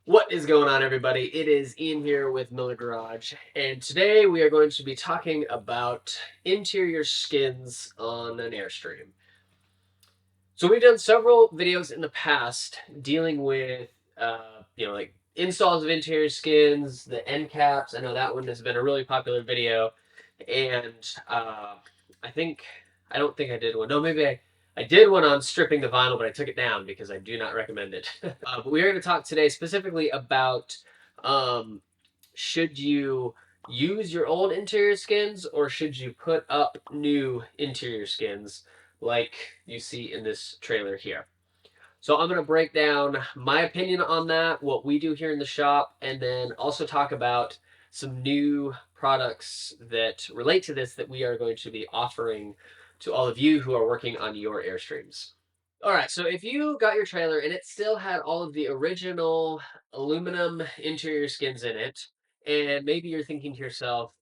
What is going on, everybody? It is Ian here with Miller Garage, and today we are going to be talking about interior skins on an Airstream. So we've done several videos in the past dealing with, like installs of interior skins, the end caps. I know that one has been a really popular video, and I think I don't think I did one. No, maybe I did one on stripping the vinyl, but I took it down because I do not recommend it. But we are going to talk today specifically about um, should you use your old interior skins or should you put up new interior skins like you see in this trailer here. So I'm going to break down my opinion on that, what we do here in the shop, and then also talk about some new products that relate to this that we are going to be offering to all of you who are working on your Airstreams. All right, so if you got your trailer and it still had all of the original aluminum interior skins in it, and maybe you're thinking to yourself,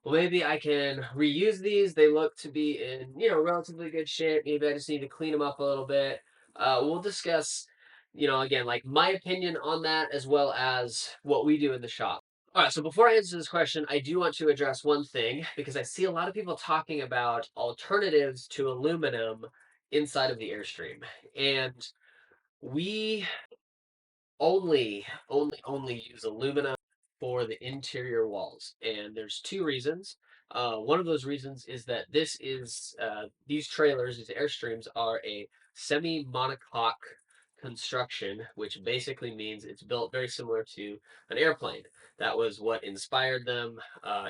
well, maybe I can reuse these. They look to be in, relatively good shape. Maybe I just need to clean them up a little bit. We'll discuss, again, like my opinion on that as well as what we do in the shop. All right, so before I answer this question, I do want to address one thing because I see a lot of people talking about alternatives to aluminum inside of the Airstream. And we only use aluminum for the interior walls, and there's two reasons. One of those reasons is that these trailers, these Airstreams, are a semi-monocoque construction, which basically means it's built very similar to an airplane. That was what inspired them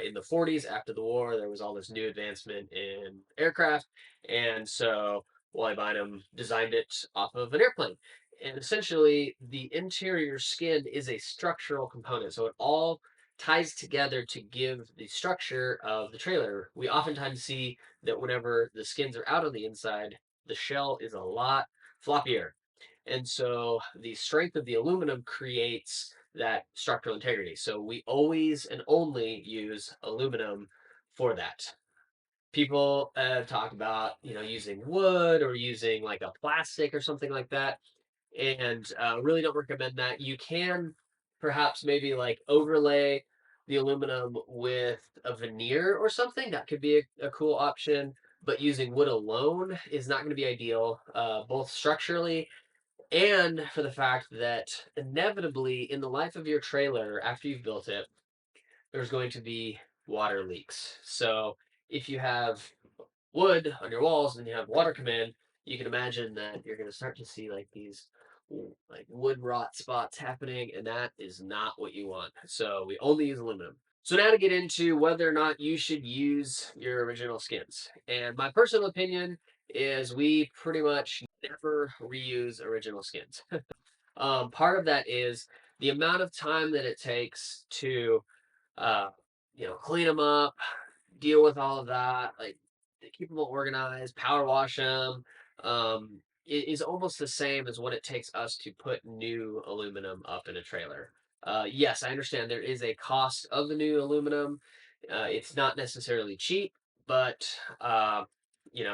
in the 40s after the war. There was all this new advancement in aircraft, and so Wally Bynum designed it off of an airplane. And essentially, the interior skin is a structural component. So it all ties together to give the structure of the trailer. We oftentimes see that whenever the skins are out on the inside, the shell is a lot floppier. And so the strength of the aluminum creates that structural integrity. So we always and only use aluminum for that. People talk about, using wood or using like a plastic or something like that, and really don't recommend that. You can perhaps maybe like overlay the aluminum with a veneer or something. That could be a cool option, but using wood alone is not going to be ideal, both structurally and for the fact that inevitably in the life of your trailer after you've built it, there's going to be water leaks. So if you have wood on your walls and you have water come in, you can imagine that you're going to start to see like these like wood rot spots happening, and that is not what you want. So we only use aluminum. So now to get into whether or not you should use your original skins. And my personal opinion is we pretty much never reuse original skins. Part of that is the amount of time that it takes to, uh, clean them up, deal with all of that, like keep them all organized, power wash them. It is almost the same as what it takes us to put new aluminum up in a trailer. Yes, I understand there is a cost of the new aluminum. It's not necessarily cheap, but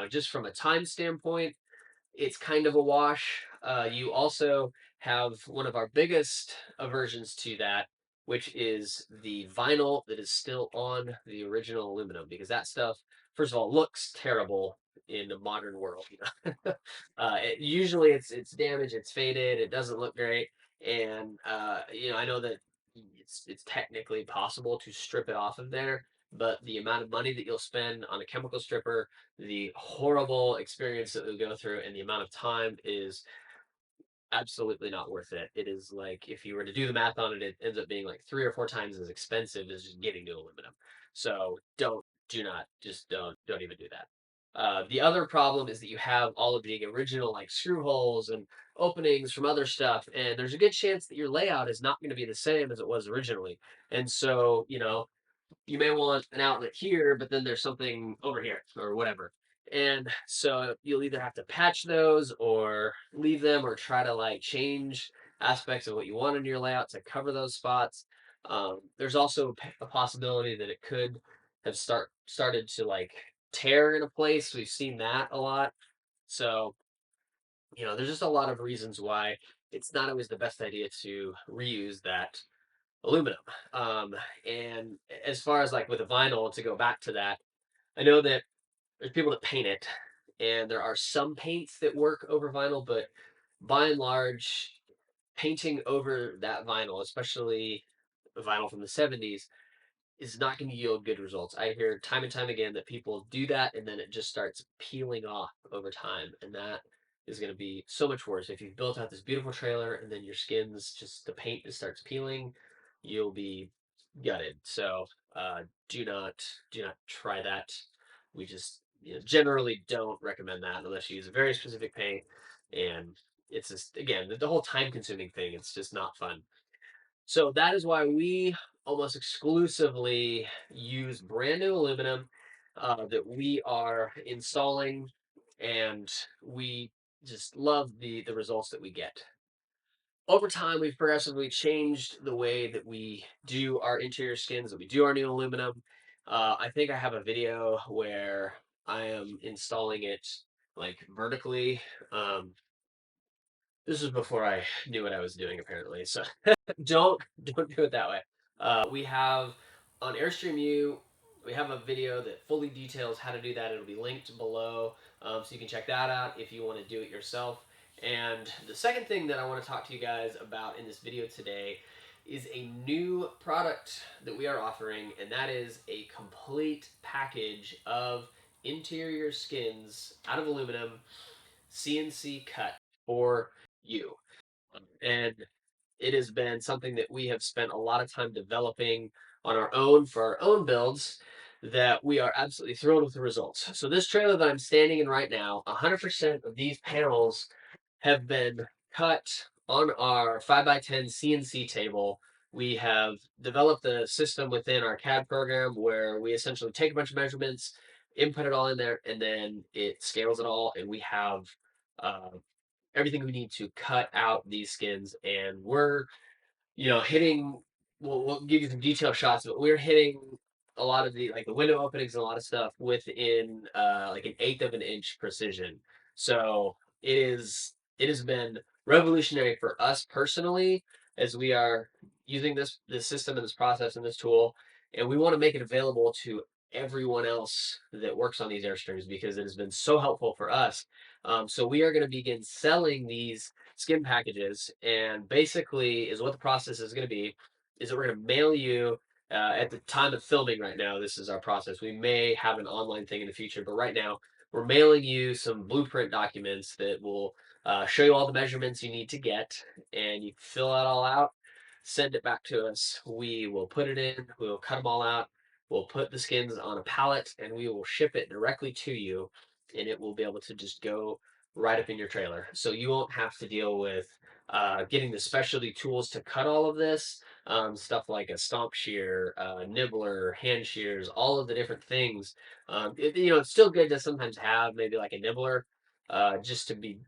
just from a time standpoint, it's kind of a wash. You also have one of our biggest aversions to that, which is the vinyl that is still on the original aluminum, because that stuff, first of all, looks terrible in the modern world. Usually it's damaged, it's faded, it doesn't look great, and I know that it's technically possible to strip it off of there, but the amount of money that you'll spend on a chemical stripper, the horrible experience that they'll go through, and the amount of time is absolutely not worth it. It is like if you were to do the math on it, it ends up being like 3 or 4 times as expensive as just getting new aluminum. So don't even do that. The other problem is that you have all of the original like screw holes and openings from other stuff, and there's a good chance that your layout is not going to be the same as it was originally. And so, you may want an outlet here, but then there's something over here or whatever. And so you'll either have to patch those or leave them or try to like change aspects of what you want in your layout to cover those spots. There's also a possibility that it could have started to like tear in a place. We've seen that a lot. So, there's just a lot of reasons why it's not always the best idea to reuse that aluminum. Um, and as far as like with a vinyl, to go back to that, I know that there's people that paint it, and there are some paints that work over vinyl, but by and large, painting over that vinyl, especially vinyl from the 70s, is not going to yield good results. I hear time and time again that people do that and then it just starts peeling off over time. And that is going to be so much worse. If you've built out this beautiful trailer and then your skin's just, the paint just starts peeling, you'll be gutted. So do not try that. We just, generally don't recommend that unless you use a very specific paint. And it's just, again, the whole time consuming thing. It's just not fun. So that is why we almost exclusively use brand new aluminum that we are installing, and we just love the results that we get. Over time, we've progressively changed the way that we do our interior skins, that we do our new aluminum. I think I have a video where I am installing it like vertically. Um, this was before I knew what I was doing, apparently. So don't do it that way. We have on Airstream U, we have a video that fully details how to do that. It'll be linked below, so you can check that out if you want to do it yourself. And the second thing that I want to talk to you guys about in this video today is a new product that we are offering, and that is a complete package of interior skins out of aluminum, CNC cut for you. And it has been something that we have spent a lot of time developing on our own for our own builds, that we are absolutely thrilled with the results. So this trailer that I'm standing in right now, 100% of these panels have been cut on our 5x10 CNC table. We have developed a system within our CAD program where we essentially take a bunch of measurements, input it all in there, and then it scales it all, and we have uh, everything we need to cut out these skins. And we're, hitting, we'll give you some detailed shots, but we're hitting a lot of the, like, the window openings and a lot of stuff within like an eighth of an inch precision. So it has been revolutionary for us personally, as we are using this system and this process and this tool, and we want to make it available to everyone else that works on these Airstreams because it has been so helpful for us. So we are going to begin selling these skin packages, and basically is what the process is going to be is that we're going to mail you at the time of filming right now. This is our process. We may have an online thing in the future, but right now we're mailing you some blueprint documents that will show you all the measurements you need to get, and you fill that all out, send it back to us. We will put it in, we'll cut them all out, we'll put the skins on a pallet, and we will ship it directly to you, and it will be able to just go right up in your trailer. So you won't have to deal with getting the specialty tools to cut all of this. Stuff like a stomp shear, nibbler, hand shears, all of the different things. It's still good to sometimes have maybe like a nibbler, just to be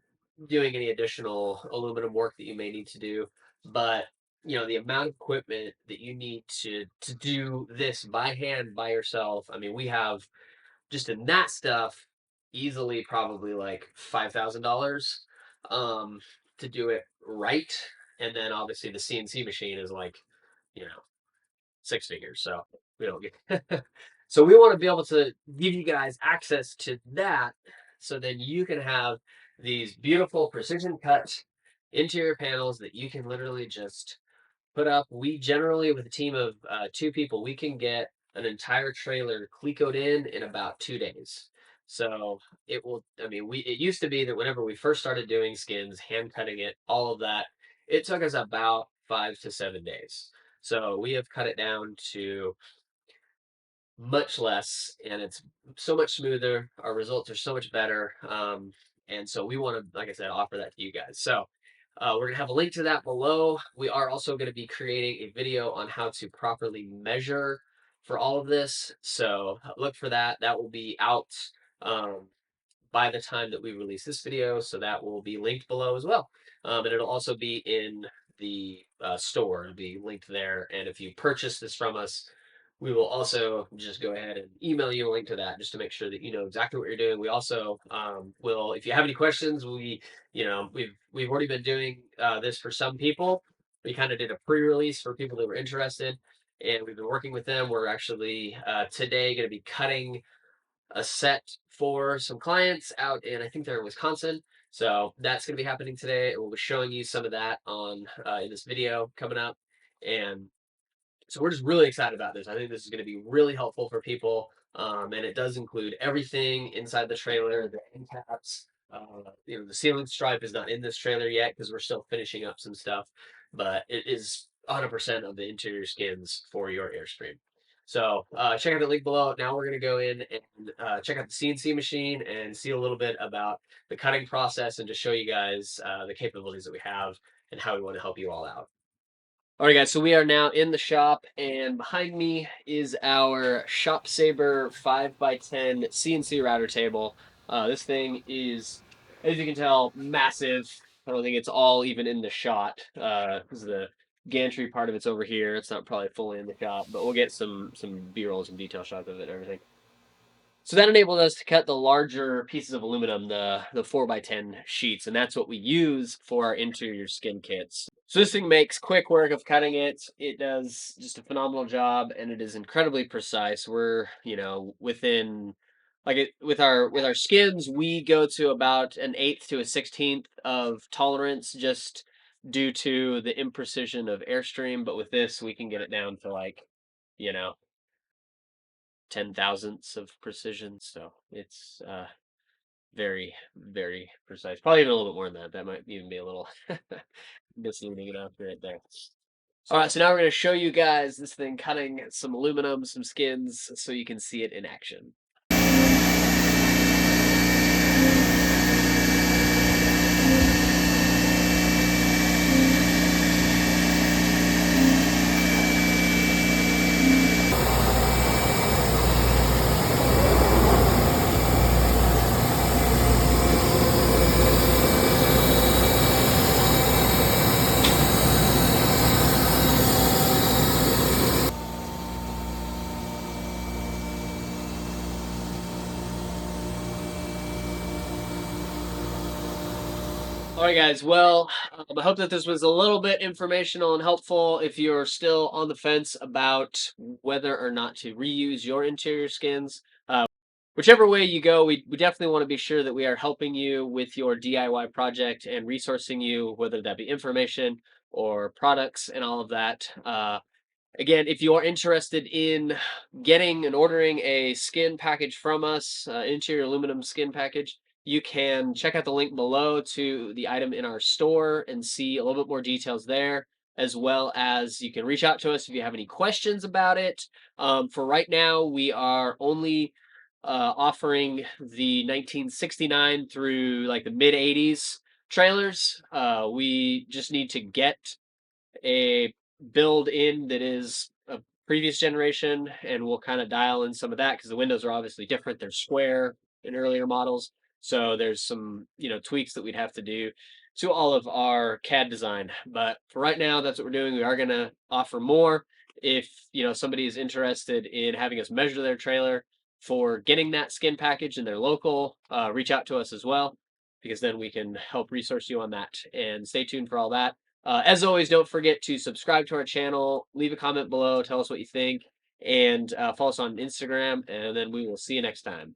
doing any additional aluminum work that you may need to do. But the amount of equipment that you need to do this by hand by yourself. I mean, we have just in that stuff easily probably like $5,000 um to do it right. And then obviously the CNC machine is like, you know, six figures. So we don't get so we want to be able to give you guys access to that, so then you can have these beautiful precision cut interior panels that you can literally just put up. We generally, with a team of two people, we can get an entire trailer clecoed in about 2 days. So it will. I mean, it used to be that whenever we first started doing skins, hand cutting it, all of that, it took us about 5 to 7 days. So we have cut it down to much less, and it's so much smoother. Our results are so much better. And so we want to, like I said, offer that to you guys. So we're going to have a link to that below. We are also going to be creating a video on how to properly measure for all of this. So look for that. That will be out um, by the time that we release this video. So that will be linked below as well. And it'll also be in the store. It'll be linked there. And if you purchase this from us, We will also just go ahead and email you a link to that just to make sure that you know exactly what you're doing. We also will, if you have any questions, we've already been doing this for some people. We kind of did a pre-release for people that were interested, and we've been working with them. We're actually today going to be cutting a set for some clients out in, I think they're in Wisconsin. So that's going to be happening today. We'll be showing you some of that on in this video coming up, and so we're just really excited about this. I think this is going to be really helpful for people, and it does include everything inside the trailer, the end caps. The ceiling stripe is not in this trailer yet because we're still finishing up some stuff, but it is 100% of the interior skins for your Airstream. So check out the link below. Now we're going to go in and check out the CNC machine and see a little bit about the cutting process and just show you guys the capabilities that we have and how we want to help you all out. All right, guys, so we are now in the shop, and behind me is our Shop Saber 5x10 CNC router table. This thing is, as you can tell, massive. I don't think it's all even in the shot, because the gantry part of it's over here. It's not probably fully in the shot, but we'll get some B-rolls and detail shots of it and everything. So that enabled us to cut the larger pieces of aluminum, the 4x10 sheets, and that's what we use for our interior skin kits. So this thing makes quick work of cutting it. It does just a phenomenal job, and it is incredibly precise. We're, within with our skins, we go to about an eighth to a 16th of tolerance just due to the imprecision of Airstream, but with this we can get it down to you know, 10 thousandths of precision. So it's very, very precise. Probably even a little bit more than that. That might even be a little misleading enough right there. All right, so now we're going to show you guys this thing cutting some aluminum, some skins, so you can see it in action. All right, guys. Well, I hope that this was a little bit informational and helpful. If you're still on the fence about whether or not to reuse your interior skins, whichever way you go, we definitely want to be sure that we are helping you with your DIY project and resourcing you, whether that be information or products and all of that. Again, if you are interested in getting and ordering a skin package from us, interior aluminum skin package, you can check out the link below to the item in our store and see a little bit more details there, as well as you can reach out to us if you have any questions about it. For right now, we are only offering the 1969 through like the mid 80s trailers. We just need to get a build in that is a previous generation, and we'll kind of dial in some of that because the windows are obviously different. They're square in earlier models, so there's some tweaks that we'd have to do to all of our CAD design. But for right now, that's what we're doing. We are going to offer more if somebody is interested in having us measure their trailer for getting that skin package and they're local. Reach out to us as well, because then we can help resource you on that. And stay tuned for all that. As always, don't forget to subscribe to our channel, leave a comment below, tell us what you think, and follow us on Instagram, and then we will see you next time.